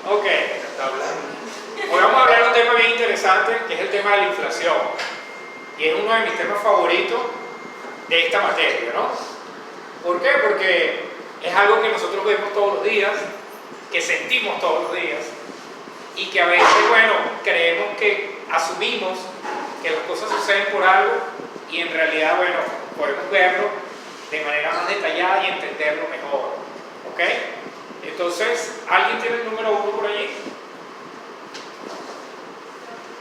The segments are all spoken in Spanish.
Ok, hoy vamos a hablar de un tema bien interesante, que es el tema de la inflación. Y es uno de mis temas favoritos de esta materia, ¿no? ¿Por qué? Porque es algo que nosotros vemos todos los días, que sentimos todos los días, y que a veces, bueno, creemos que asumimos que las cosas suceden por algo, y en realidad, bueno, podemos verlo de manera más detallada y entenderlo mejor. ¿Ok? Entonces, ¿alguien tiene el número 1 por allí?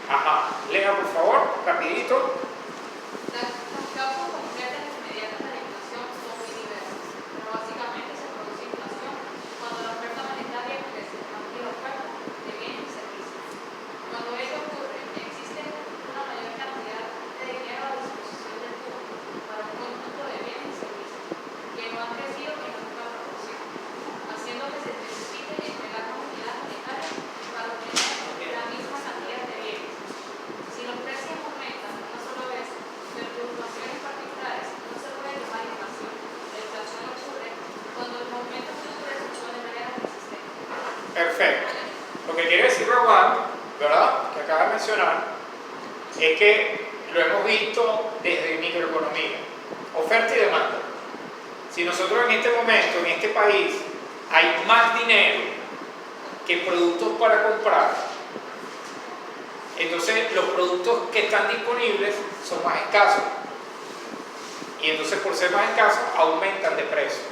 Ajá, lea por favor, rapidito. Las causas concretas e inmediatas de la inflación son muy diversas, pero básicamente se produce inflación cuando la oferta monetaria crece más que la oferta de bienes y servicios. Cuando ello ocurre, existe una mayor cantidad de dinero a disposición del público para un conjunto de bienes y servicios que no han crecido en la misma proporción, haciendo que se necesite entregar una unidad monetaria para obtener la misma cantidad de bienes. Si los precios aumentan una sola vez, de fluctuaciones particulares no se puede llamar inflación. La inflación ocurre cuando los aumentos de los precios son de manera consistente. Perfecto. Lo que quiere decir Rawan, ¿verdad?, que acaba de mencionar, es que lo hemos visto desde microeconomía, oferta y demanda. Si nosotros en este momento, en este país, hay más dinero que productos para comprar, entonces los productos que están disponibles son más escasos. Y entonces por ser más escasos, aumentan de precio.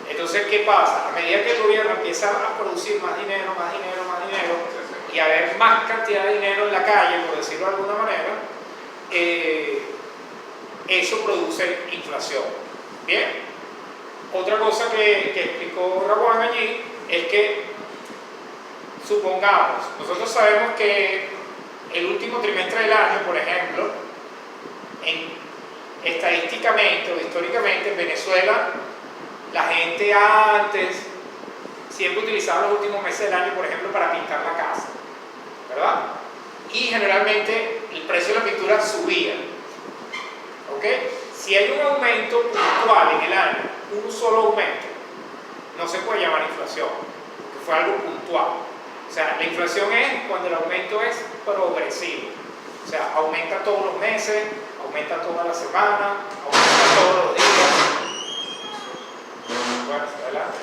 Entonces, ¿qué pasa? A medida que el gobierno empieza a producir más dinero, y a haber más cantidad de dinero en la calle, por decirlo de alguna manera, eso produce inflación. Bien. Otra cosa que explicó Rawan allí es que, supongamos, nosotros sabemos que el último trimestre del año, por ejemplo, estadísticamente o históricamente en Venezuela, la gente antes siempre utilizaba los últimos meses del año, por ejemplo, para pintar la casa, ¿verdad? Y generalmente el precio de la pintura subía. ¿Ok? Si hay un aumento puntual en el año, un solo aumento, no se puede llamar inflación, porque fue algo puntual. O sea, la inflación es cuando el aumento es progresivo. O sea, aumenta todos los meses, aumenta toda la semana, aumenta todos los días. Bueno, adelante.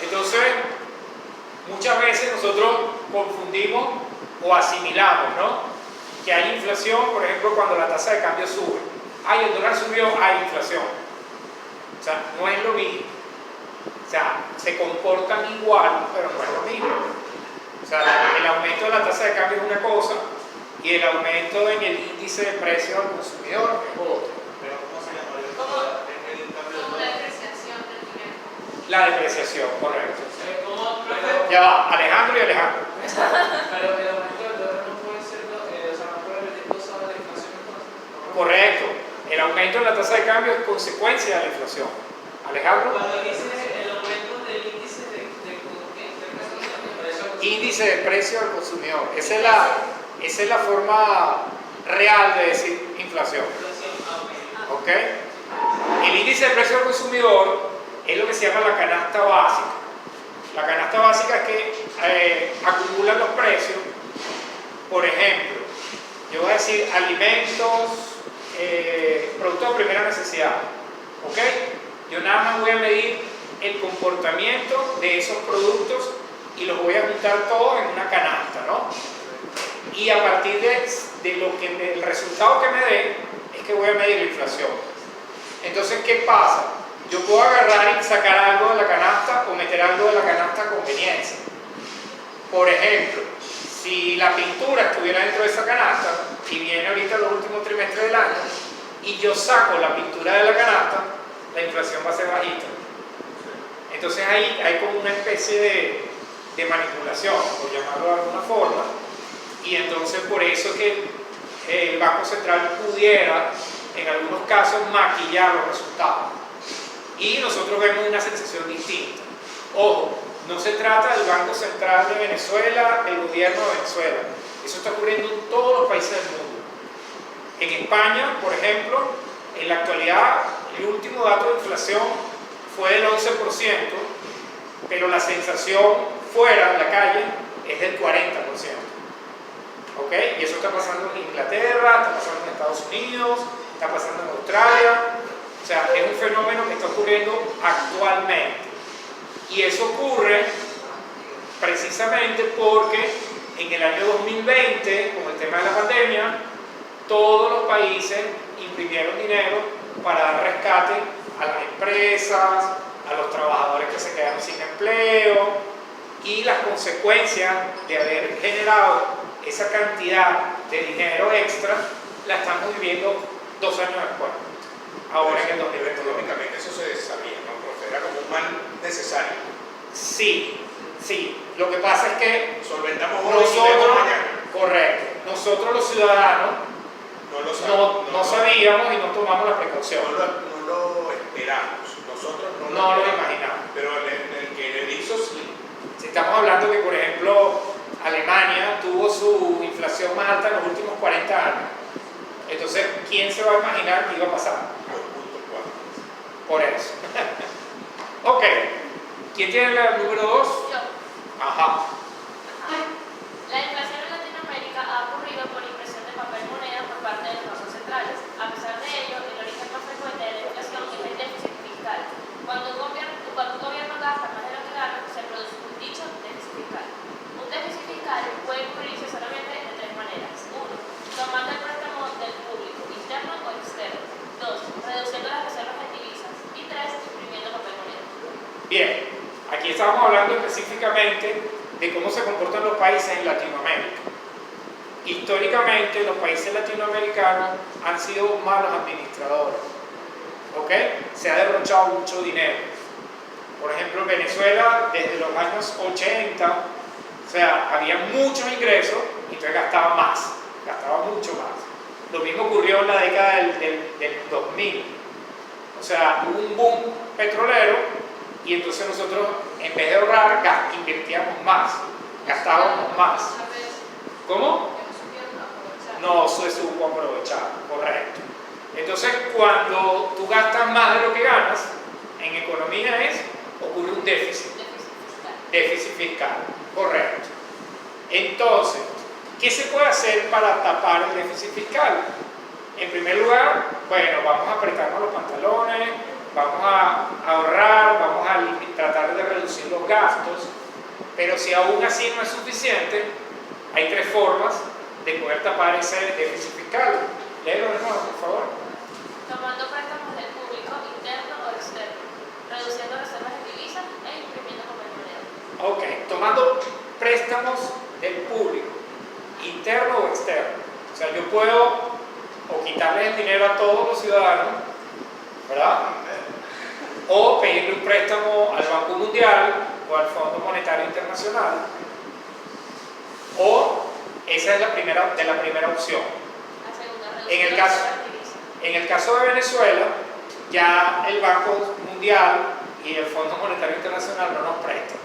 Entonces, muchas veces nosotros confundimos o asimilamos, ¿no?, que hay inflación, por ejemplo, cuando la tasa de cambio sube. Ay, el dólar subió, hay inflación. O sea, no es lo mismo. O sea, se comportan igual, pero no es lo mismo. O sea, el aumento de la tasa de cambio es una cosa y el aumento en el índice de precios al consumidor es otra. Pero ¿cómo se llama? Como la depreciación del dinero. La depreciación, correcto. Pero Ya va, Alejandro y Alejandro. el aumento del dólar no puede ser, o sea, no puede venir causado de la inflación entonces. Correcto. El aumento en la tasa de cambio es consecuencia de la inflación. Alejandro. Cuando dice el aumento del índice de precio, Índice de precio al consumidor. Esa es la forma real de decir inflación. ¿Ok? El índice de precio al consumidor es lo que se llama la canasta básica. La canasta básica es que acumulan los precios. Por ejemplo, yo voy a decir alimentos, productos de primera necesidad. ¿Ok? Yo nada más voy a medir el comportamiento de esos productos y los voy a juntar todos en una canasta, ¿no? Y a partir de lo que el resultado que me dé es que voy a medir la inflación. Entonces, ¿qué pasa? Yo puedo agarrar y sacar algo de la canasta o meter algo de la canasta a conveniencia. Por ejemplo, si la pintura estuviera dentro de esa canasta y viene ahorita los últimos trimestres del año y yo saco la pintura de la canasta, la inflación va a ser bajita. Entonces ahí hay como una especie de manipulación, por llamarlo de alguna forma, y entonces por eso que el Banco Central pudiera en algunos casos maquillar los resultados. Y nosotros vemos una sensación distinta. Ojo, no se trata del Banco Central de Venezuela, del gobierno de Venezuela. Eso está ocurriendo en todos los países del mundo. En España, por ejemplo, en la actualidad, el último dato de inflación fue del 11%, pero la sensación fuera en la calle es del 40%. ¿Ok? Y eso está pasando en Inglaterra, está pasando en Estados Unidos, está pasando en Australia. O sea, es un fenómeno que está ocurriendo actualmente. Y eso ocurre precisamente porque en el año 2020, con el tema de la pandemia, todos los países imprimieron dinero para dar rescate a las empresas, a los trabajadores que se quedaron sin empleo, y las consecuencias de haber generado esa cantidad de dinero extra la estamos viviendo 2 años después, ahora en el 2020. Económicamente eso se sabía, ¿no? Porque era como un mal necesario. Sí, sí. Lo que pasa es que Solventamos hoy y vemos nosotros, mañana. correcto, nosotros los ciudadanos no sabíamos y no tomamos la precaución. No lo esperamos. Nosotros No lo imaginamos. Pero el que le hizo sí. Si estamos hablando que, por ejemplo, Alemania tuvo su inflación más alta en los últimos 40 años. Entonces, ¿quién se va a imaginar que iba a pasar? 2.4. Por eso. Ok. ¿Quién tiene la número 2? Yo. Ajá. La inflación en Latinoamérica ha ocurrido por impresión de papel moneda por parte de los bancos centrales. A pesar de ello, el origen más frecuente de la inflación es el déficit fiscal. Cuando un gobierno gasta más de lo que gana, se produce un dicho déficit fiscal. Un déficit fiscal puede cubrirse solamente de 3 maneras. 1. Tomando el préstamo del público, interno o externo. 2. Reduciendo las reservas de divisas. Y 3. Imprimiendo papel moneda. Bien. Aquí estamos hablando específicamente de cómo se comportan los países en Latinoamérica. Históricamente, los países latinoamericanos han sido malos administradores. ¿Ok? Se ha derrochado mucho dinero. Por ejemplo, en Venezuela, desde los años 80, o sea, había muchos ingresos y entonces gastaba más, gastaba mucho más. Lo mismo ocurrió en la década del 2000. O sea, hubo un boom petrolero y entonces nosotros, en vez de ahorrar, invertíamos más, gastábamos más. ¿Cómo? No se supo aprovechar, correcto. Entonces, cuando tú gastas más de lo que ganas, en economía ocurre un déficit. Déficit fiscal, correcto. Entonces, ¿qué se puede hacer para tapar el déficit fiscal? En primer lugar, bueno, vamos a apretarnos los pantalones, vamos a ahorrar, vamos a tratar de reducir los gastos, pero si aún así no es suficiente, hay 3 formas de poder tapar ese déficit fiscal. Léelo de nuevo, por favor. Tomando préstamos del público, interno o externo, reduciendo reservas de divisas e imprimiendo papel moneda. Ok, tomando préstamos del público, interno o externo. O sea, yo puedo o quitarles el dinero a todos los ciudadanos, ¿verdad? O pedirle un préstamo al Banco Mundial o al Fondo Monetario Internacional. O esa es la primera opción. La segunda, En el reduciendo caso- reservas de divisas. En el caso de Venezuela, ya el Banco Mundial y el Fondo Monetario Internacional no nos prestan.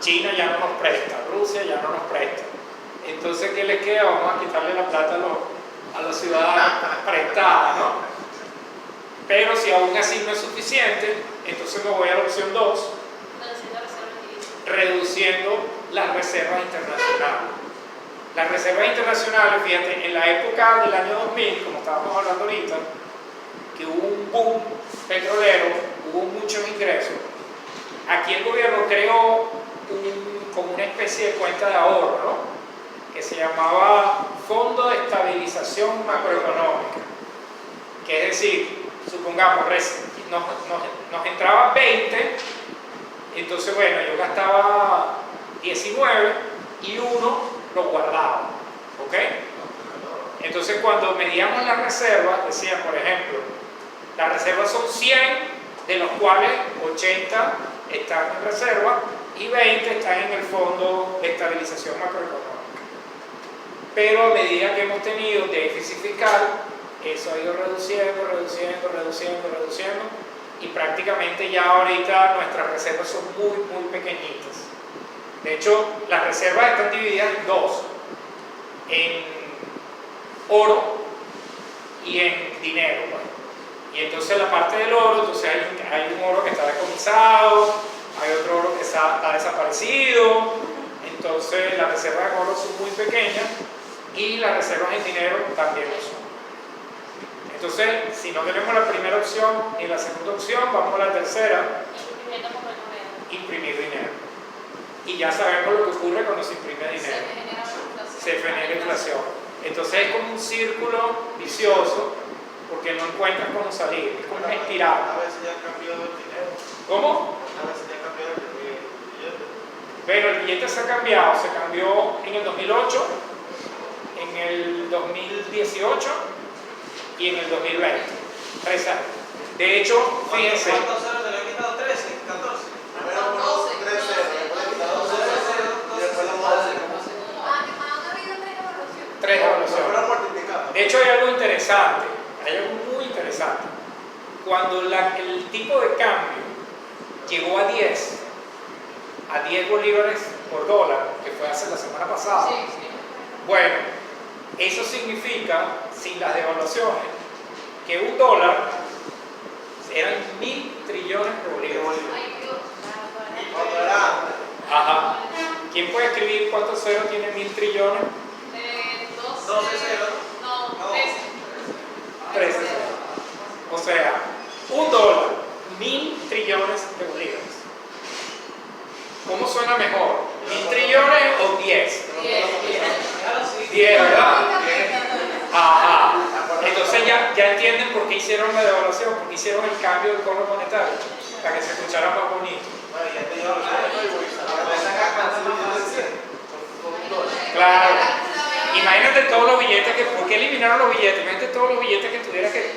China ya no nos presta, Rusia ya no nos presta. Entonces, ¿qué les queda? Vamos a quitarle la plata a los ciudadanos prestada, ¿no? Pero si aún así no es suficiente, entonces me voy a la opción 2, Reduciendo reservas de divisas. reduciendo las reservas internacionales. Las reservas internacionales, fíjate, en la época del año 2000, como estábamos hablando ahorita, que hubo un boom petrolero, hubo muchos ingresos, aquí el gobierno creó como una especie de cuenta de ahorro, ¿no? Que se llamaba Fondo de Estabilización Macroeconómica. Que es decir, supongamos, nos entraba 20, entonces bueno, yo gastaba 19 y 1 lo guardaba, ¿ok? Entonces cuando medíamos las reservas, decían, por ejemplo, las reservas son 100, de los cuales 80 están en reserva y 20 están en el Fondo de Estabilización Macroeconómica. Pero a medida que hemos tenido déficit fiscal, eso ha ido reduciendo y prácticamente ya ahorita nuestras reservas son muy pequeñitas. De hecho, las reservas están divididas en 2, en oro y en dinero, pues. Y entonces la parte del oro, entonces hay un oro que está decomisado, hay otro ha desaparecido, entonces las reservas de oro son muy pequeñas y las reservas en dinero también lo son. Entonces, si no tenemos la primera opción ni la segunda opción, vamos a la tercera, Imprimiendo papel moneda. imprimir dinero. Y ya sabemos lo que ocurre cuando se imprime dinero. Se genera inflación. Entonces es como un círculo vicioso porque no encuentras cómo salir, es como una espiral. A veces ya cambió el dinero. ¿Cómo? A veces ya cambió el billete. Pero el billete se ha cambiado, se cambió en el 2008, en el 2018 y en el 2020. 3 años. De hecho, fíjense, ¿Cuántos ceros se le han quitado? 13, 14. Primero fueron 3 ceros, después le quitaron 2 ceros y después los 12. tres Lo evaluaciones. fueron multiplicando. De hecho, hay algo interesante, hay algo muy interesante. Cuando el tipo de cambio llegó a 10 bolívares por dólar, que fue hace la semana pasada, Sí, sí. bueno, eso significa, sin las devaluaciones, que un dólar eran 1.000 trillones de bolívares. Ay, Dios. Cuando era antes. Ajá. ¿Quién puede escribir cuántos ceros tiene 1.000 trillones? 12 ceros. No, 13. 13 ceros. O sea, un dólar, 1.000 trillones de bolívares. ¿Cómo suena mejor? ¿1.000 trillones o 10? 10, ¿verdad? Ajá. Entonces ya entienden por qué hicieron la devaluación, por qué hicieron el cambio del cono monetario, para que se escuchara más bonito. Bueno, ya te llevo a Claro. Imagínate todos los billetes que... ¿Por qué eliminaron los billetes? Imagínate todos los billetes que tuviera que...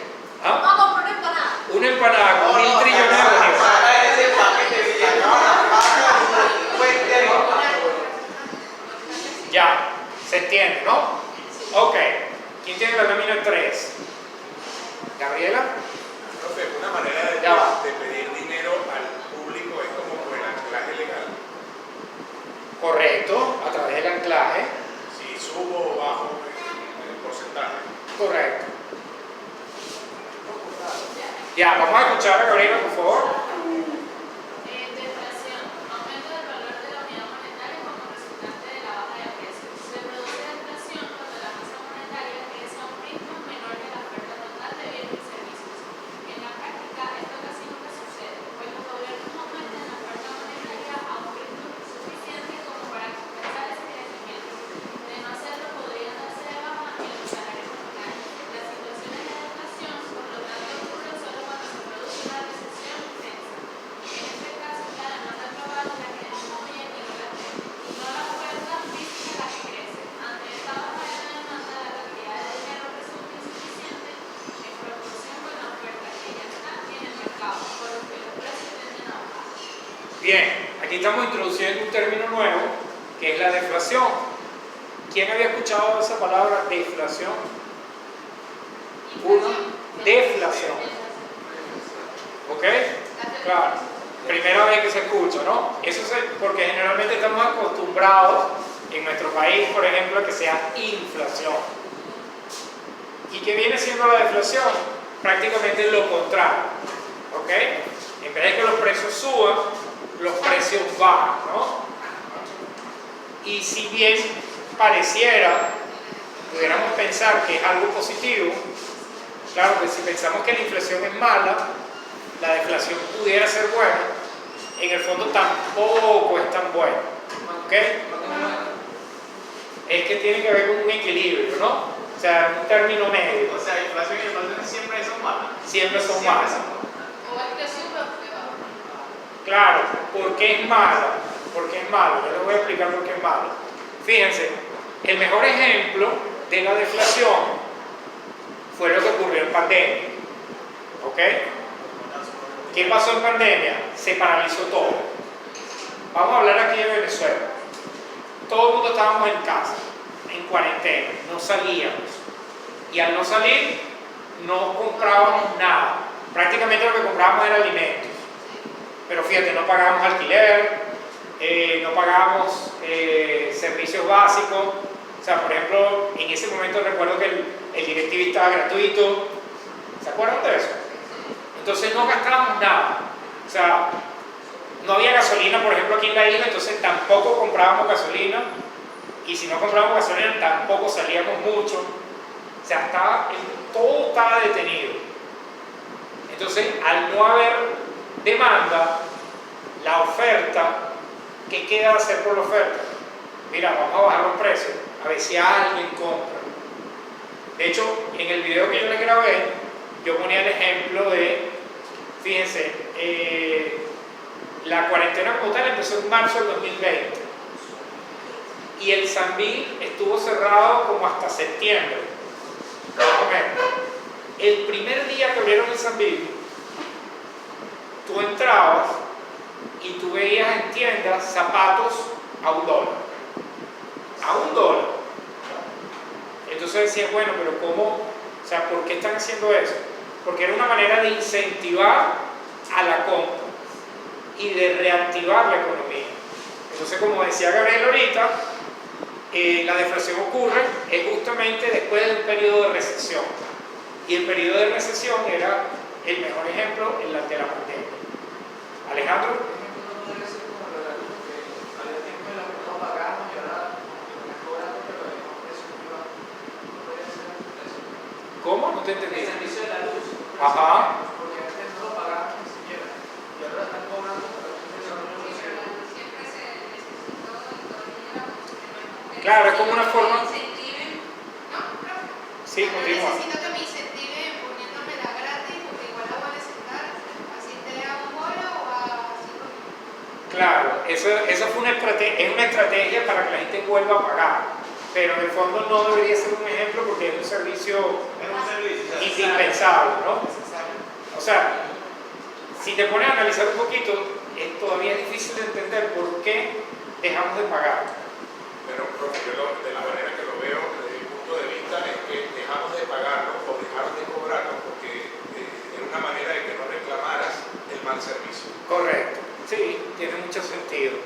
¿Ah? Vamos a comprar una empanada. Una empanada con 1.000 trillones de bolívares. Ya, se entiende, ¿no? Ok. ¿Quién tiene la lámina 3? ¿Gabriela? Profe, una manera Ya va. de pedir dinero al público es como por el anclaje legal. Correcto, a través del anclaje. Si subo o bajo en el porcentaje. Correcto. Ya, vamos a escuchar a Gabriela, por favor. Deflación. Aumento del valor de la unidad monetaria como resultante de la baja de precios. Se produce deflación cuando la masa monetaria crece a un ritmo menor que la oferta total de bienes y servicios. En la práctica, esto casi nunca sucede, pues los gobiernos aumentan la oferta monetaria a un ritmo suficiente como para compensar ese crecimiento. De no hacerlo, podrían darse de baja en los salarios nominales. Las situaciones de deflación, por lo tanto, ocurren solo cuando se produce una recesión intensa. En este caso, la demanda global es la que disminuye y no la oferta física la que crece. Ante esta baja de la demanda, la cantidad de dinero resulta insuficiente en proporción con la oferta que ya está en el mercado, por lo que los precios tienden a bajar. Bien, aquí estamos introduciendo un término nuevo, que es la deflación. ¿Quién había escuchado esa palabra deflación? Una deflación. ¿Ok? Claro. Primera vez que se escucha, ¿no? Eso es porque generalmente estamos acostumbrados en nuestro país, por ejemplo, a que sea inflación. ¿Y qué viene siendo la deflación? Prácticamente lo contrario. ¿Ok? En vez de que los precios suban, los precios bajan, ¿no? Y si bien pareciera, pudiéramos pensar que es algo positivo, claro que si pensamos que la inflación es mala, la deflación pudiera ser buena, en el fondo tampoco es tan buena. ¿Ok? Es que tiene que ver con un equilibrio, ¿no? O sea, un término medio. O sea, inflación y inflación siempre son malas. Siempre son malas. O es que sube o que baja. Claro, ¿por qué es malo? ¿Por qué es malo? Yo les voy a explicar por qué es malo. Fíjense, el mejor ejemplo de la deflación fue lo que ocurrió en pandemia. ¿Ok? ¿Qué pasó en pandemia? Se paralizó todo. Vamos a hablar aquí de Venezuela. Todo el mundo estábamos en casa, en cuarentena, no salíamos. Y al no salir, no comprábamos nada. Prácticamente lo que comprábamos era alimentos. Pero fíjate, no pagábamos alquiler, no pagábamos servicios básicos. O sea, por ejemplo, en ese momento recuerdo que el DirecTV estaba gratuito. ¿Se acuerdan de eso? Entonces no gastábamos nada. O sea, no había gasolina, por ejemplo, aquí en la isla, entonces tampoco comprábamos gasolina, y si no comprábamos gasolina tampoco salíamos mucho. O sea, todo estaba detenido. Entonces, al no haber demanda, la oferta, ¿qué queda de hacer por la oferta? Mira, vamos a bajar los precios, a ver si alguien compra. De hecho, en el video que yo les grabé, yo ponía el ejemplo de, fíjense, la cuarentena como tal empezó en marzo del 2020 y el Sambil estuvo cerrado como hasta septiembre, más o menos. El primer día que abrieron el Sambil, tú entrabas y tú veías en tiendas zapatos a $1. A $1. Entonces decías, bueno, pero ¿cómo? O sea, ¿por qué están haciendo eso? Porque era una manera de incentivar a la compra y de reactivar la economía. Entonces, como decía Gabriel ahorita, la deflación ocurre justamente después de un periodo de recesión. Y el periodo de recesión era el mejor ejemplo de la pandemia. Alejandro. No debe ser como lo de la luz, que había tiempo en los que no pagamos y ahora nos cobran pero tenemos precios muy bajos. No podría ser eso. ¿Cómo? No te El entendí. servicio de la luz. Ajá. Porque antes no lo pagamos ni siquiera. Y ahora están cobrando pero un precio muy bajos. Siempre se necesitó todavía Claro, es como una forma. incentiven, ¿no? Sí, continúa. Necesito que me incentiven poniéndomela gratis porque igual la voy a necesitar, así te a $1 o a 5 minutos. Claro, eso fue es una estrategia para que la gente vuelva a pagar. Pero en el fondo no debería ser un ejemplo porque es un servicio indispensable, ¿no? O sea, si te pones a analizar un poquito, todavía es difícil de entender por qué dejamos de pagar. Pero, profe, yo de la manera que lo veo, desde mi punto de vista, es que dejamos de pagarlo o dejaron de cobrarlo porque era una manera de que no reclamaras el mal servicio. Correcto, sí, tiene mucho sentido.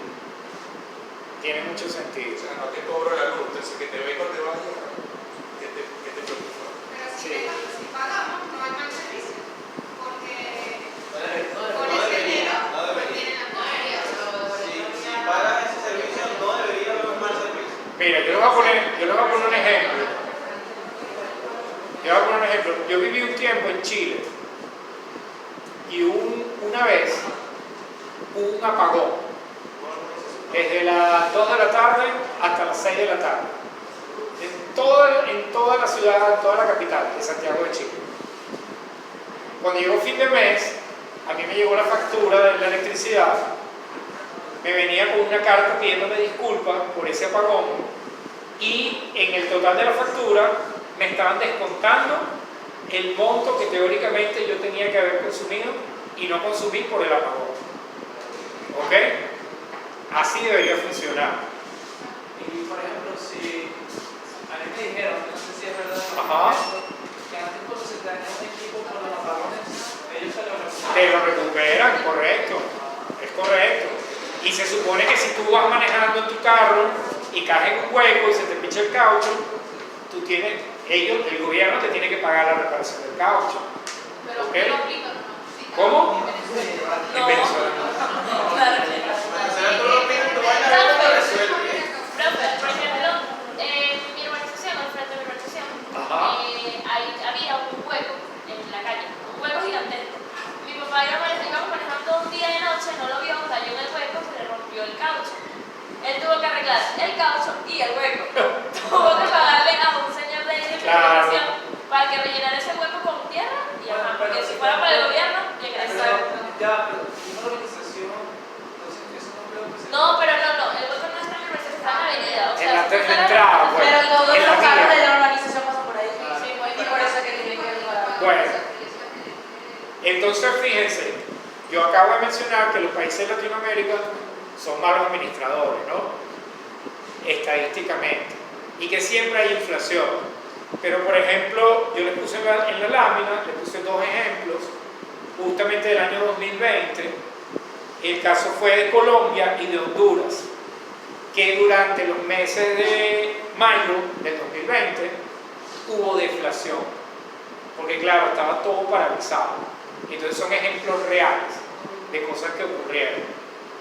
Tiene mucho sentido. O sea, no te cobro la luz, entonces que te vengo te vaya, ¿qué te preocupa? Pero si pagamos, no hay mal servicio. Porque con No ese debería, dinero no debería. tienen la tubería. Si pagas ese servicio, no debería haber un mal servicio. Mira, yo les voy a poner un ejemplo. Yo viví un tiempo en Chile y una vez hubo un apagón desde las 2 de la tarde hasta las 6 de la tarde en toda la ciudad, en toda la capital de Santiago de Chile. Cuando llegó fin de mes, a mí me llegó la factura de la electricidad, me venía con una carta pidiéndome disculpas por ese apagón y en el total de la factura me estaban descontando el monto que teóricamente yo tenía que haber consumido y no consumí por el apagón. ¿Ok? Así debería funcionar. Y por ejemplo, si a mí me dijeron, no sé si es verdad, Ajá. que antes cuando se dañaba un equipo por los apagones, ellos se lo recuperaban. Te lo recuperan, correcto. Es correcto. Y se supone que si tú vas manejando en tu carro y caes en un hueco y se te pincha el caucho, el gobierno te tiene que pagar la reparación del caucho. Pero ¿Ok? lo aplican, ¿no? Sí, ¿Cómo? en En Venezuela. Claro que no. O sea, tú lo pides, tú vas a ver cómo resuelve. Profe, por ejemplo, en mi urbanización, al frente de mi urbanización, Ajá. había un hueco en la calle, un hueco gigantesco. Mi papá íbamos manejando un día de noche, no lo vio, cayó en el hueco, se le rompió el caucho. Él tuvo que arreglar el caucho y el hueco. Tuvo que pagarle a un señor de identificación para que rellenara ese hueco con tierra y ajá, porque si fuera para el gobierno, bien gracias. Pero una organización, entonces eso no creo que sea. No, pero no, el hueco no está en mi urbanización, está en la avenida. O sea, En la si tú sales- entrada, pues. Pero todos En la los carros vía. de la urbanización pasan por ahí. Sí, pues, Y por eso es que tienen que pagar. Bueno. Entonces, fíjense, yo acabo de mencionar que los países de Latinoamérica son malos administradores, ¿no? Estadísticamente. Y que siempre hay inflación. Pero, por ejemplo, yo les puse en la lámina, les puse dos ejemplos, justamente del año 2020. El caso fue de Colombia y de Honduras, que durante los meses de mayo del 2020 hubo deflación. Porque, claro, estaba todo paralizado. Entonces son ejemplos reales de cosas que ocurrieron.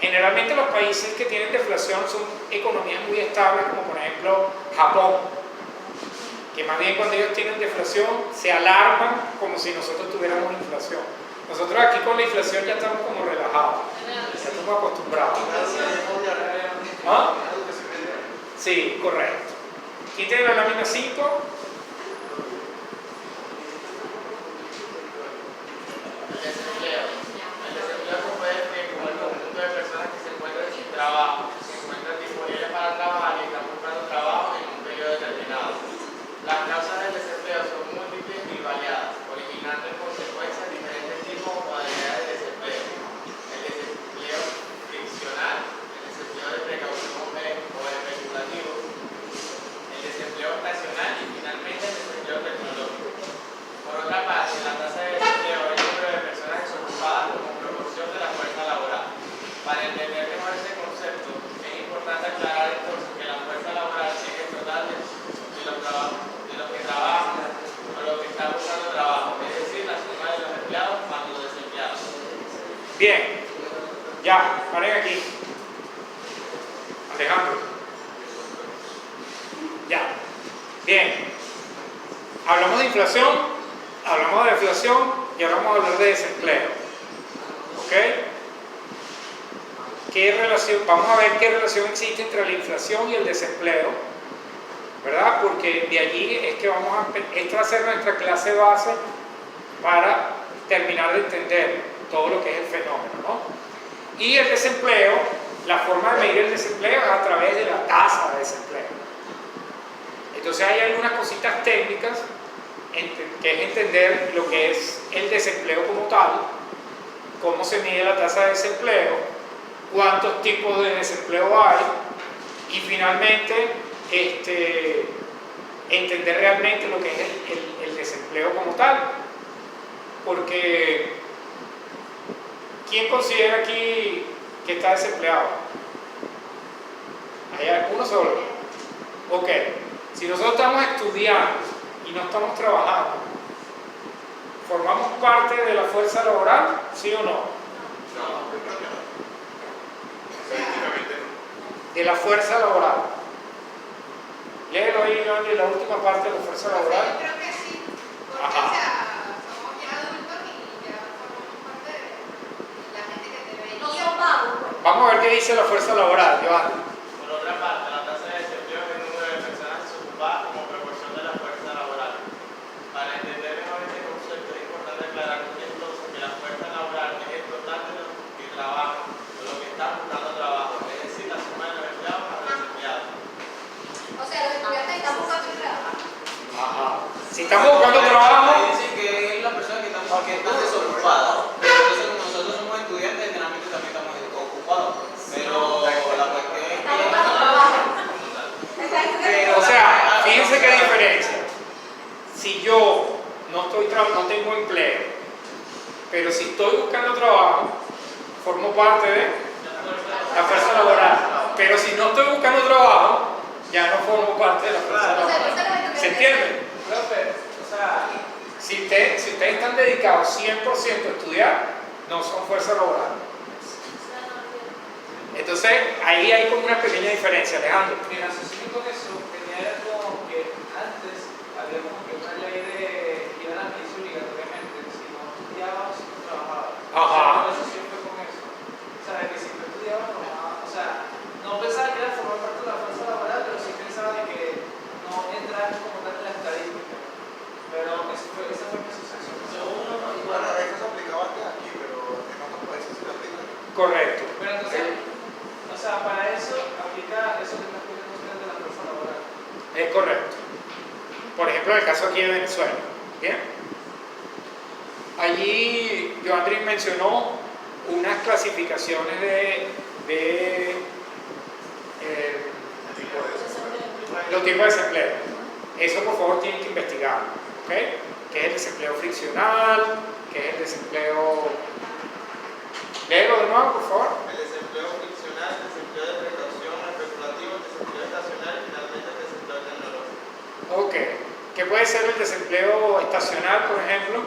Generalmente los países que tienen deflación son economías muy estables, como por ejemplo Japón, que más bien cuando ellos tienen deflación se alarman como si nosotros tuviéramos inflación. Nosotros aquí con la inflación ya estamos como relajados, ya estamos acostumbrados. ¿Ah? Sí, correcto. ¿Quién tiene la lámina 5? El desempleo. El desempleo se puede definir como el conjunto de personas que se encuentran sin trabajo, se encuentran disponibles para trabajar y están buscando trabajo en un periodo determinado. Las causas del desempleo son múltiples y variadas, originando en consecuencia diferentes tipos o modalidades de desempleo. El desempleo friccional, el desempleo de precaución o especulativo, el desempleo estacional y finalmente el desempleo tecnológico. Por otra parte, la tasa de desempleo es el número de personas desocupadas como proporción de la fuerza laboral. Para entender mejor ese concepto, es importante aclarar entonces que la fuerza laboral es el total de los que trabajan o los que están buscando trabajo, es decir, la suma de los empleados más los desempleados. Bien, ya, paren aquí. Alejandro. Ya, bien. Hablamos de inflación, hablamos de deflación y ahora vamos a hablar de desempleo. ¿Ok? Vamos a ver qué relación existe entre la inflación y el desempleo, ¿verdad? Porque de allí es que esta va a ser nuestra clase base para terminar de entender todo lo que es el fenómeno, ¿no? Y el desempleo, la forma de medir el desempleo es a través de la tasa de desempleo. Entonces hay algunas cositas técnicas que es entender lo que es el desempleo como tal, cómo se mide la tasa de desempleo, cuántos tipos de desempleo hay y finalmente entender realmente lo que es el desempleo como tal. Porque ¿quién considera aquí que está desempleado? ¿Hay alguno solo? Ok, si nosotros estamos estudiando y no estamos trabajando, ¿formamos parte de la fuerza laboral? ¿Sí o no? No, yo creo que no. Estadísticamente no. De la fuerza laboral. Léelo ahí, León, de la última parte de la fuerza laboral. Creo que sí, porque Ajá. o sea, somos ya adultos y ya formamos parte de la gente que debería. No son vagos, pues. Vamos a ver qué dice la fuerza laboral, Joana. Por otra parte, la tasa de desempleo es el número de personas desocupadas como proporción de la fuerza laboral. Para entender mejor este concepto es importante aclarar entonces que la fuerza laboral es el total de los que trabajan o los que están buscando trabajo, es decir, la suma de los empleados más los desempleados. O sea, los estudiantes están buscando trabajo. Ajá. Si estamos buscando trabajo, Dicen que es la persona que está desocupada. Entonces, como nosotros somos estudiantes, generalmente también estamos ocupados. Pero la cuestión es Están buscando trabajo. o sea, fíjense qué diferencia. Si yo no tengo empleo, pero si estoy buscando trabajo, formo parte de la fuerza laboral. Pero si no estoy buscando trabajo, ya no formo parte de la fuerza laboral. ¿Se entiende? Profe, o sea, Si ustedes están dedicados 100% a estudiar, no son fuerza laboral. Entonces, ahí hay como una pequeña diferencia, Alejandro. en asociación con eso, tenía como que antes había como que una ley de ir a la misa obligatoriamente, si no estudiabas, no trabajabas. Ajá. O sea, eso siempre con eso. O sea, de que si no estudiabas, no, o sea, no pensaba que era formar parte de la fuerza laboral, pero sí pensaba de que no entrabas como tal en la estadística. Pero esa fue mi asociación. Bueno, eso se aplicaba antes aquí, pero en otros países se aplica. Correcto. Pero entonces, o sea, para eso aplica eso que estás poniendo ustedes de la fuerza laboral. Es correcto. Por ejemplo, en el caso aquí de Venezuela. ¿Bien? Allí, Joandrin mencionó unas clasificaciones de los tipos de desempleo. Eso, por favor, tienen que investigarlo. ¿Ok? ¿Qué es el desempleo friccional? ¿Qué es el desempleo? Léelo de nuevo, por favor. El desempleo friccional, el desempleo de precaución, el especulativo, el desempleo estacional y finalmente el desempleo tecnológico. Ok. ¿Qué puede ser el desempleo estacional, por ejemplo?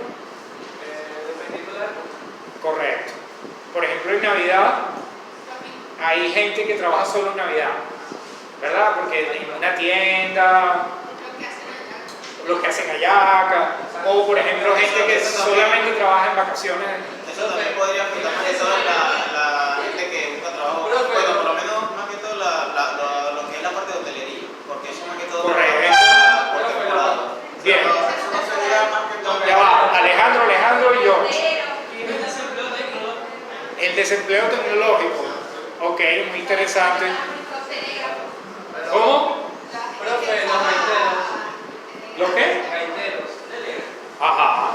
Dependiendo de la época. Correcto. Por ejemplo, en Navidad, hay gente que trabaja solo en Navidad, ¿verdad? Porque en una tienda, los que hacen hallaca, o por ejemplo gente que solamente trabaja en vacaciones. Eso también podría afectar más que todo la gente que busca trabajo. Bueno, por lo menos más que todo lo que es la parte de hotelería, porque eso más que todo Correcto. por temporada. Bien. Pero eso no sería más que todo. Ya va, Alejandro y George. Y el desempleo tecnológico. El desempleo tecnológico. Ok, muy interesante. ¿Cómo? Profe, los gaiteros. ¿Lo qué? Gaiteros. Ajá.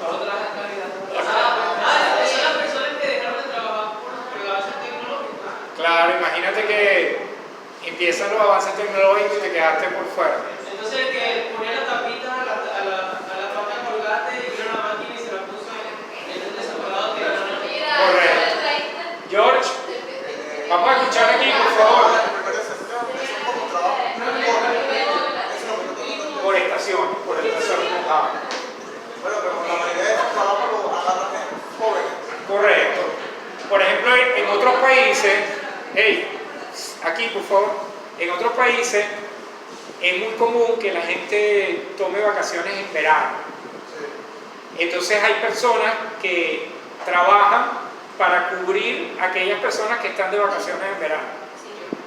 Otras actividades. Son las personas que dejaron de trabajar por los avances tecnológicos. Claro, imagínate que empiezan los avances tecnológicos y te quedaste por fuera. Entonces el que ponía la tapita a la pata colgate y vino a la máquina y se la puso en un desamparado que era Correcto. George, vamos a escuchar aquí, por favor. Por estaciones, por estaciones. Ah, Bueno, pero la mayoría de esos trabajos los agarran jóvenes. correcto. Por ejemplo, en otros países, hey, aquí por favor, en otros países es muy común que la gente tome vacaciones en verano. Entonces hay personas que trabajan para cubrir a aquellas personas que están de vacaciones en verano.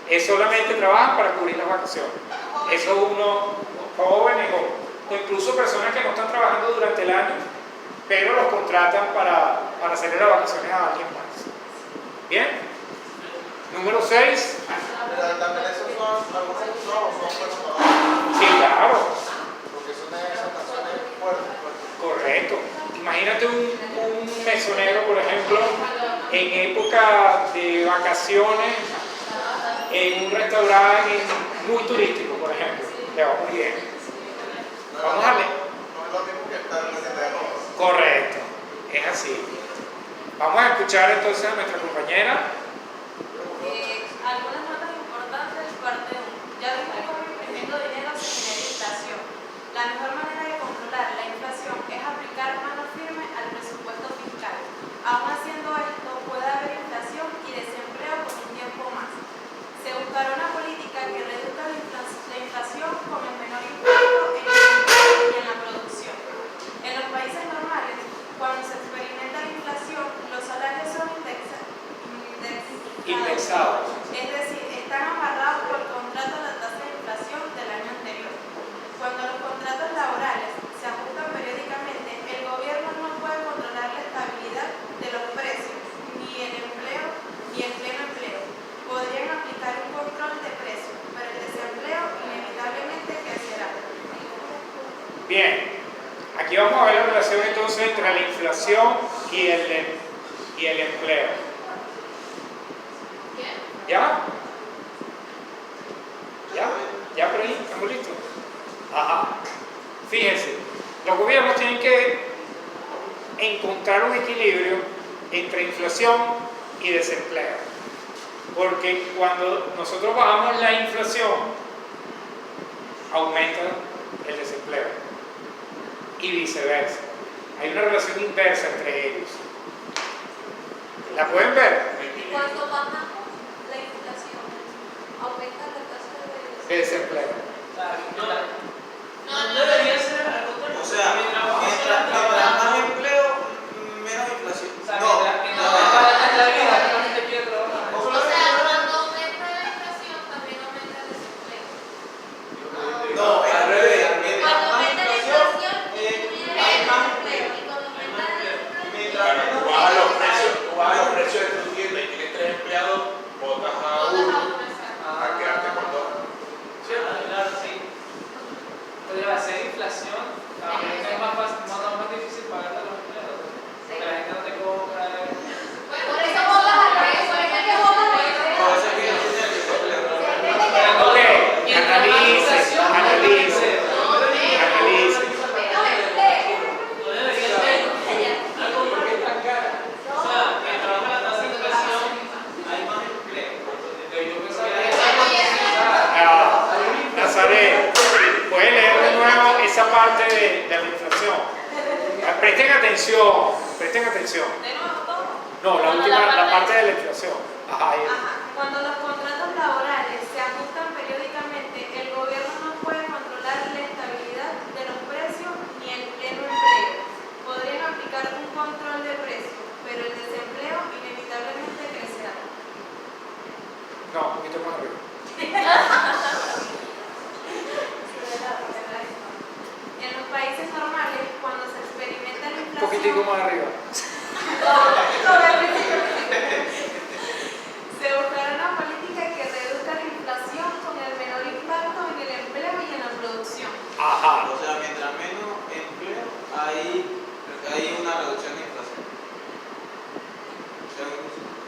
Es solamente trabajan para cubrir las vacaciones. Eso uno, jóvenes o incluso personas que no están trabajando durante el año, pero los contratan para hacerle las vacaciones a alguien más. ¿Bien? Número 6. Pero también esos son, algunos de esos trabajos son buenos trabajos. Sí, claro. Porque son de esas canciones fuertes. Correcto. Imagínate un mesonero, por ejemplo, en época de vacaciones, en un restaurante muy turístico, por ejemplo. Le va muy bien. Vamos a leer. No es lo mismo que estar en la tienda de ropa. Correcto. Es así. Vamos a escuchar entonces a nuestra compañera. Algunas notas importantes, parte 1. Ya vimos cómo imprimiendo dinero se genera inflación. La mejor manera de controlar la inflación es aplicar mano firme al presupuesto fiscal. Aún haciendo esto, puede haber inflación y desempleo por un tiempo más. Se buscará una política que reduzca la inflación con el menor impacto en el empleo y en la producción. En los países normales, cuando se experimenta la inflación, los salarios son Indexados. es decir, están amarrados por contrato a la tasa de inflación del año anterior. Cuando los contratos laborales se ajustan periódicamente, el gobierno no puede controlar la estabilidad de los precios, ni el empleo, ni el pleno empleo. Podrían aplicar un control de precios, pero el desempleo inevitablemente crecerá. Bien. Aquí vamos a ver la relación entonces entre la inflación y el empleo. ¿Ya? ¿Ya? ¿Ya por ahí? ¿Estamos listos? Ajá. Fíjense, los gobiernos tienen que encontrar un equilibrio entre inflación y desempleo. Porque cuando nosotros bajamos la inflación, aumenta el desempleo. Y viceversa. Hay una relación inversa entre ellos. ¿La pueden ver? Y cuando bajamos la inflación, aumenta la tasa de De desempleo. No debería ser al contrario. O sea, mientras más empleo, menos inflación. O sea, mientras más barata es la vida, menos gente quiere trabajar. O sea, cuando aumenta la inflación, también aumenta el desempleo. No, es al revés. Mientras Cuando más aumenta la inflación, disminuye el hay más desempleo. Y cuando aumenta el desempleo, Mientras menos Tú bajas los precios, de tu tienda y tienes 3 empleados, botas a uno a quedarte con 2. Claro, sí. Podría ser inflación, también es más fácil, más difícil pagar a los empleados. Porque la gente no te compra. por eso botas al revés, por eso es que botas al revés. por eso es que no tiene que ser Ok, analice. Menos empleo. No debería ser algo porque es tan caro. O sea, mientras baja la tasa de inflación, hay más empleo. Yo pensaba que Nazaret, ¿puede leer de nuevo esa parte de la inflación? Presten atención. De nuevo, todo. No, la No, última, la la parte parte de la inflación. Ajá, ahí. Ajá. Cuando los contratos laborales se ajustan periódicamente, el gobierno no puede controlar la estabilidad de los precios ni el pleno empleo. Podrían aplicar un control de precios, pero el desempleo inevitablemente crecerá. No, un poquito más arriba. En los países normales, cuando se experimenta la Un inflación, poquitico más arriba.